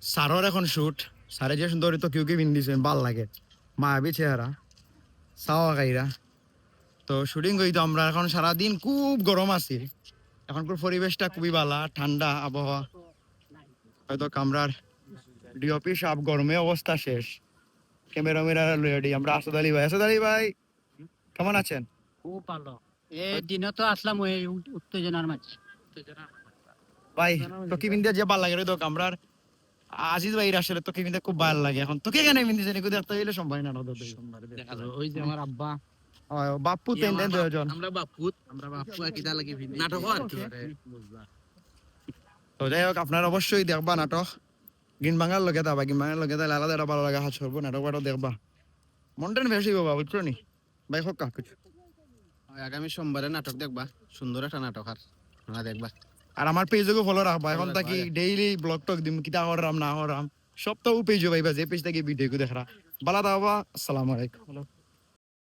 সারর এখন শুট, সারে যে সুন্দর তো কেউ কেউ দিয়েছেন, ভাল লাগে মায়াবী চেহারা, সাওয়া গাইরা। তো শুটিং করি তো আমরা এখন সারাদিন খুব গরম আছি, এখনকার পরিবেশটা খুবই ভালো, ঠান্ডা আবহাওয়া। হয়তো কামরার ডিওপি সাপ গরমে অবস্থা শেষ, ক্যামেরা রেডি। আমরা আসাদ আলী ভাই, আসাদ আলী ভাই কেমন আছেন? খুব ভালো। এই দিনে তো আসলাম ওই উত্তেজনার মাঝে। ভাই তোকে বিন্দা যে ভাল লাগে রে তো কামরার আজিজ ভাই আসলে তোকে বিন্দা খুব ভালো লাগে। এখন তোকে কেন বিন্দি জানি কোথাও দেখতে গেলে সম্ভব না। ওই যে আমার আব্বা বাপ্পু তেন তেন দুজন আমরা বাপু আর কিটা লাগে নাটক আর কি তো যাই হোক আপনার অবশ্যই দেখবা নাটক, গিন বাঙাল লগে যাবা, গিন বাঙাল লগে তাহলে আলাদা একটা ভালো লাগা হাস করবো, নাটক বাটক দেখবা, মনটেন বেশি বাবা বুঝছো নি ভাই হোক কিছু। আগামী সোমবারে নাটক দেখবা, সুন্দর একটা নাটক আর দেখবা। আর আমার পেজকে ফলো রাখবা, এখন তাকি ডেইলি ব্লগ টক দিম, কিতা হরাম না হরাম সব তো পেজ ভাইবা, যে পেজ থেকে ভিডিও দেখরা বালা দাওবা। আসসালামু আলাইকুম।